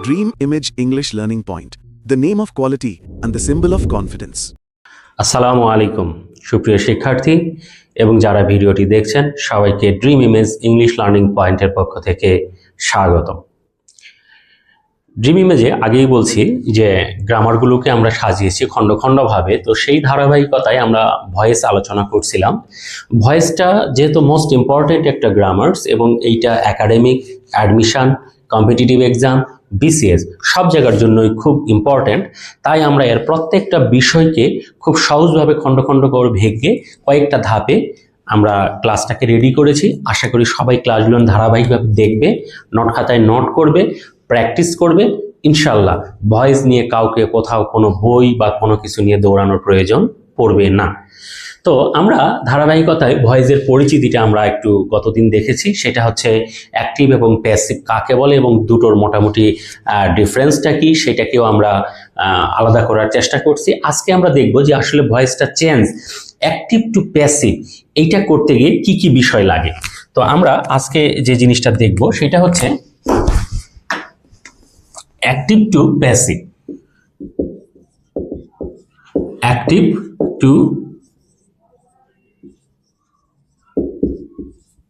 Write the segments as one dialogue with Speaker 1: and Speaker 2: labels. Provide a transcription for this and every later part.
Speaker 1: Dream Image English Learning Point, the name of quality and the symbol of confidence.
Speaker 2: আসসালামু আলাইকুম সুপ্রিয় শিক্ষার্থী এবং যারা ভিডিওটি দেখছেন সবাইকে ড্রিম ইমেজ ইংলিশ লার্নিং পয়েন্টের পক্ষ থেকে স্বাগতম। ড্রিম ইমেজে আগেই বলছি যে গ্রামারগুলোকে আমরা সাজিয়েছি খণ্ড খণ্ডভাবে, তো সেই ধারাবাহিকতায় আমরা ভয়েস আলোচনা করছিলাম। ভয়েসটা যেহেতু মোস্ট ইম্পর্টেন্ট একটা গ্রামার্স এবং এইটা academic, admission, competitive exam, BCS সব জায়গার জন্যই খুব ইম্পর্ট্যান্ট, তাই আমরা এর প্রত্যেকটা বিষয়কে খুব সহজভাবে খণ্ড খণ্ড করে ভেঙে কয়েকটা ধাপে আমরা ক্লাসটাকে রেডি করেছি। আশা করি সবাই ক্লাসগুলো ধারাবাহিকভাবে দেখবে, নোট খাতায় নোট করবে, প্র্যাকটিস করবে। ইনশাল্লাহ ভয়েস নিয়ে কাউকে কোথাও কোনো বই বা কোনো কিছু নিয়ে দৌড়ানোর প্রয়োজন পড়বে না। তো আমরা ধারাবাহিকতায় ভয়েসের পরিচিতিটা আমরা একটু গতদিন দেখেছি, সেটা হচ্ছে অ্যাক্টিভ এবং প্যাসিভ কাকে বলে এবং দুটোর মোটামুটি ডিফারেন্সটা কি সেটাকেও আমরা আলাদা করার চেষ্টা করছি। আজকে আমরা দেখব যে আসলে ভয়েসটা চেঞ্জ অ্যাক্টিভ টু প্যাসিভ এইটা করতে গিয়ে কি কি বিষয় লাগে। তো আমরা আজকে যে জিনিসটা দেখব সেটা হচ্ছে active to passive. Active to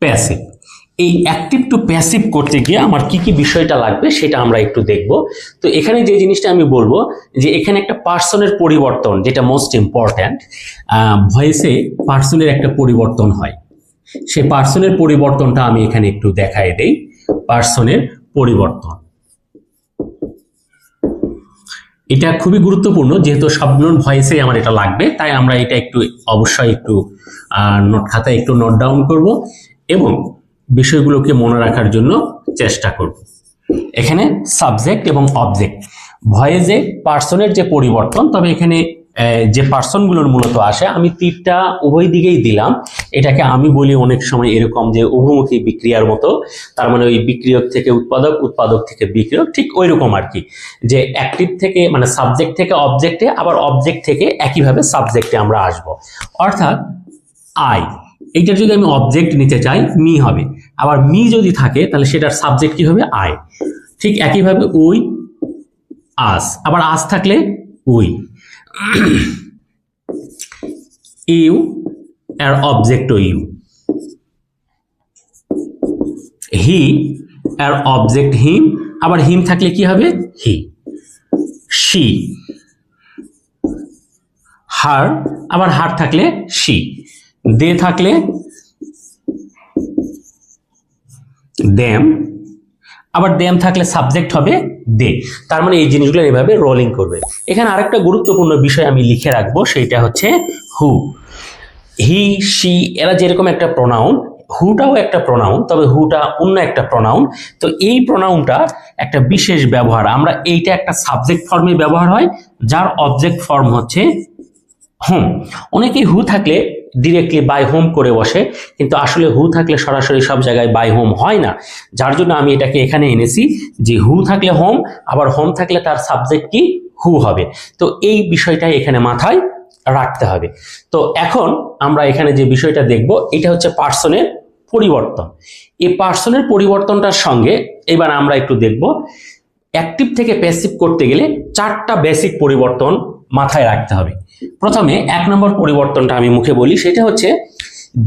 Speaker 2: passive, এই অ্যাক্টিভ টু প্যাসিভ করতে গিয়ে আমার কি কি বিষয়টা লাগবে সেটা আমরা একটু দেখব। তো এখানে যে জিনিসটা আমি বলবো যে এখানে একটা পার্সনের পরিবর্তন, যেটা মোস্ট ইম্পর্ট্যান্ট। ভয়েসে পার্সনের একটা পরিবর্তন হয়, সেই পার্সনের পরিবর্তনটা আমি এখানে একটু দেখাই দেই। পার্সনের পরিবর্তন এটা খুবই গুরুত্বপূর্ণ, যেহেতু সবগুলো ভয়েসে আমার এটা লাগবে, তাই আমরা এটা একটু অবশ্যই একটু নোট খাতায় একটু নোট ডাউন করব এবং বিষয়গুলোকে মনে রাখার জন্য চেষ্টা করব। এখানে সাবজেক্ট এবং অবজেক্ট, ভয়েসে পার্সনের যে পরিবর্তন, তবে এখানে যে পার্সনগুলোর মূলত আসে, আমি তীরটা উভয় দিকেই দিলাম। এটাকে আমি বলি অনেক সময় এরকম যে উভমুখী বিক্রিয়ার মতো, তার মানে ওই বিক্রিয়ক থেকে উৎপাদক, উৎপাদক থেকে বিক্রিয়ক, ঠিক ওই রকম আর কি, যে অ্যাক্টিভ থেকে মানে সাবজেক্ট থেকে অবজেক্টে, আবার অবজেক্ট থেকে একইভাবে সাবজেক্টে আমরা আসব। অর্থাৎ আই, এইটার যদি আমি অবজেক্ট নিতে চাই মি হবে, আবার মি যদি থাকে তাহলে সেটার সাবজেক্ট কি হবে আই। ঠিক একইভাবে উই, আস, আবার আস থাকলে উই। ইউ এর অবজেক্ট ইউ, হি এর অবজেক্ট হিম, আবার হিম থাকলে কি হবে হি। শি, হার, আবার হার থাকলে শি। দে থাকলে দেম, আবার দেম থাকলে সাবজেক্ট হবে দে। তার মানে এই জিনিসগুলো এইভাবে রোলিং করবে। এখানে আরেকটা গুরুত্বপূর্ণ বিষয় আমি লিখে রাখবো, সেইটা হচ্ছে হু। হি, শি এরা যেরকম একটা প্রোনাউন, হুটাও একটা প্রোনাউন, তবে হুটা অন্য একটা প্রোনাউন। তো এই প্রোনাউনটা একটা বিশেষ ব্যবহার, আমরা এইটা একটা সাবজেক্ট ফর্মে ব্যবহার হয়, যার অবজেক্ট ফর্ম হচ্ছে হোম। অনেকেই হু থাকলে ডিরেক্টলি বাই হোম করে বসে, কিন্তু আসলে হু থাকলে সরাসরি সব জায়গায় বাই হোম হয় না, যার জন্য আমি এটাকে এখানে এনেছি যে হু থাকলে হোম, আবার হোম থাকলে তার সাবজেক্ট কি হু হবে। তো এই বিষয়টাই এখানে মাথায় রাখতে হবে। তো এখন আমরা এখানে যে বিষয়টা দেখব এটা হচ্ছে পার্সনের পরিবর্তন। এই পার্সনের পরিবর্তনটার সঙ্গে এবার আমরা একটু দেখব অ্যাক্টিভ থেকে প্যাসিভ করতে গেলে চারটা বেসিক পরিবর্তন মাথায় রাখতে হবে। প্রথমে 1 নম্বর পরিবর্তনটা আমি মুখে বলি, সেটা হচ্ছে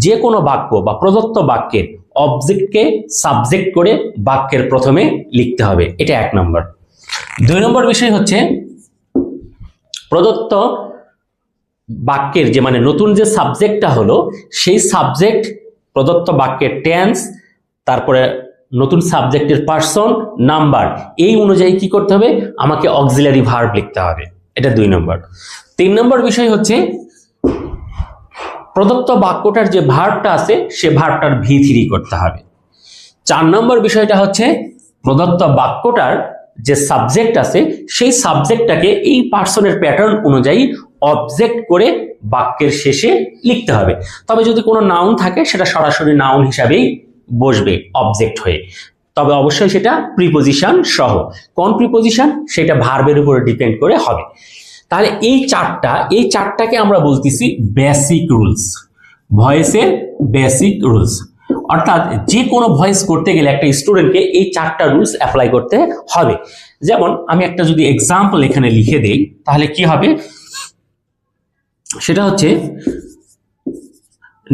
Speaker 2: যে কোনো বাক্য বা প্রদত্ত বাক্যের অবজেক্টকে সাবজেক্ট করে বাক্যের প্রথমে লিখতে হবে, এটা 1 নম্বর। 2 নম্বর বিষয় হচ্ছে প্রদত্ত বাক্যের যে মানে নতুন যে সাবজেক্টটা হলো, সেই সাবজেক্ট প্রদত্ত বাক্যের টেন্স, তারপরে নতুন সাবজেক্টের পার্সন, নাম্বার, এই অনুযায়ী কি করতে হবে, আমাকে অক্সিলারি ভার্ব লিখতে হবে, এটা 2 নম্বর। 3 নম্বর বিষয় হচ্ছে প্রদত্ত বাক্যটার যে ভার্বটা আছে সে ভার্বটার V3 করতে হবে। 4 নম্বর বিষয়টা হচ্ছে প্রদত্ত বাক্যটার যে সাবজেক্ট আছে সেই সাবজেক্টটাকে এই পার্সনের প্যাটার্ন অনুযায়ী অবজেক্ট করে বাক্যের শেষে লিখতে হবে। তবে যদি কোনো নাউন থাকে সেটা সরাসরি নাউন হিসাবেই বসবে অবজেক্ট হয়ে, তবে অবশ্যই সেটা প্রিপোজিশন সহ। কোন প্রিপোজিশন সেটা ভার্বের উপরে ডিপেন্ড করে হবে। তাহলে এই চারটাকে আমরা বলতেছি বেসিক রুলস, ভয়েসের বেসিক রুলস। অর্থাৎ যে কোনো ভয়েস করতে গেলে একটা স্টুডেন্টকে এই 4টা রুলস অ্যাপ্লাই করতে হবে। যেমন আমি একটা যদি এক্সাম্পল এখানে লিখে দেই তাহলে কি হবে, সেটা হচ্ছে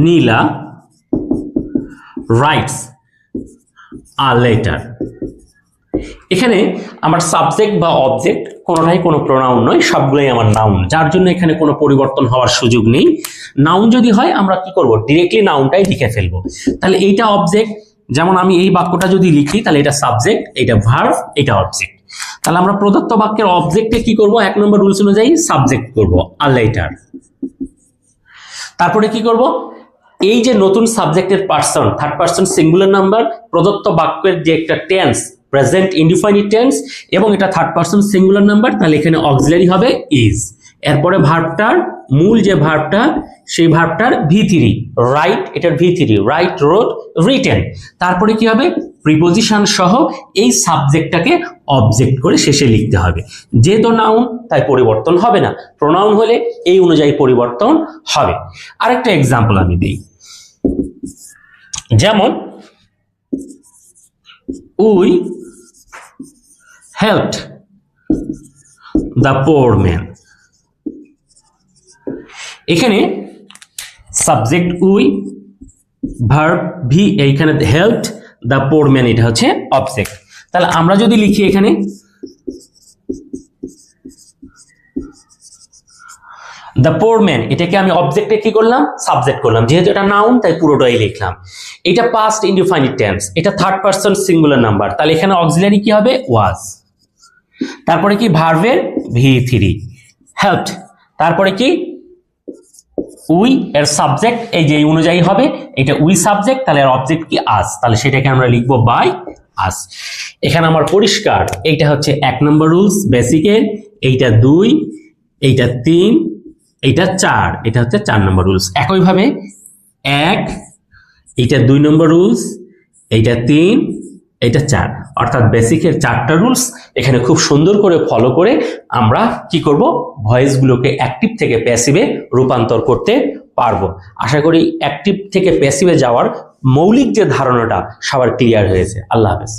Speaker 2: নীলা রাইটস আ লেটার। এখানে আমার সাবজেক্ট বা অবজেক্ট কোনোটাই কোনো প্রোনাউন নয়, সবগুলোই আমার নাউন, যার জন্য এখানে কোনো পরিবর্তন হওয়ার সুযোগ নেই। নাউন যদি হয় আমরা কি করব, ডিরেক্টলি নাউনটাই লিখে ফেলবো। তাহলে এইটা অবজেক্ট, যেমন আমি এই বাক্যটা যদি লিখি তাহলে এটা সাবজেক্ট, এটা ভার্ব, এটা অবজেক্ট। তাহলে আমরা প্রদত্ত বাক্যের অবজেক্টে কি করব, 1 নম্বর রুলস অনুযায়ী সাবজেক্ট করব আ লেটার। তারপরে কি করব, এই যে নতুন সাবজেক্টের person, third person singular number, প্রদত্ত বাক্যের যে একটা টেন্স প্রেজেন্ট ইনডিফাইনিট টেন্স এবং এটা থার্ড পার্সন সিঙ্গুলার নাম্বার, তাহলে এখানে অক্সিলারি হবে ইজ। এরপরে ভার্বটার মূল যে ভার্বটা সেই ভার্বটার V3, রাইট, এটার V3, রাইট, রোড, রিটেন। তারপরে কি হবে, প্রিপোজিশন সহ এই সাবজেক্টটাকে অবজেক্ট করে শেষে লিখতে হবে। যেহেতু নাউন তাই পরিবর্তন হবে না, প্রোনাউন হলে এই অনুযায়ী পরিবর্তন হবে। আরেকটা এক্সাম্পল আমি দিই, যেমন we helped the poor man. এখানে সাবজেক্ট উই, ভার্ব ভি, এইখানে হেল্পড দ্য পোর ম্যান, এটা হচ্ছে অবজেক্ট। তাহলে আমরা যদি লিখি এখানে দ্য পোর ম্যান, এটাকে আমি অবজেক্টে কি করলাম, সাবজেক্ট করলাম, যেহেতু এটা নাউন তাই পুরোটাই লিখলাম। এটা পাস্ট ইনডিফাইনিট টেন্স, এটা থার্ড পারসন সিঙ্গুলার নাম্বার, তাহলে এখানে অক্সিলারি কি হবে, ওয়াজ। তারপরে কি ভার্বের V3, হেল্পড। তারপরে কি উই, এর সাবজেক্ট এই যে অনুযায়ী হবে, এটা উই সাবজেক্ট, তাহলে এর অবজেক্ট কি আস, তাহলে সেটাকে আমরা লিখবো বাই আস। এখানে আমার পরিষ্কার, এইটা হচ্ছে 1 নম্বর রুলস বেসিকের, এইটা 2, এইটা 3, এইটা 4, এটা হচ্ছে 4 নম্বর রুলস। একইভাবে 1, এইটা 2 নম্বর রুলস, এইটা 3, এইটা 4, অর্থাৎ বেসিকের 4টা রুলস এখানে খুব সুন্দর করে ফলো করে আমরা কি করব, ভয়েসগুলোকে অ্যাক্টিভ থেকে প্যাসিভে রূপান্তর করতে পারবো। আশা করি অ্যাক্টিভ থেকে প্যাসিভে যাওয়ার মৌলিক যে ধারণাটা সবার ক্লিয়ার হয়েছে। আল্লাহ হাফেজ।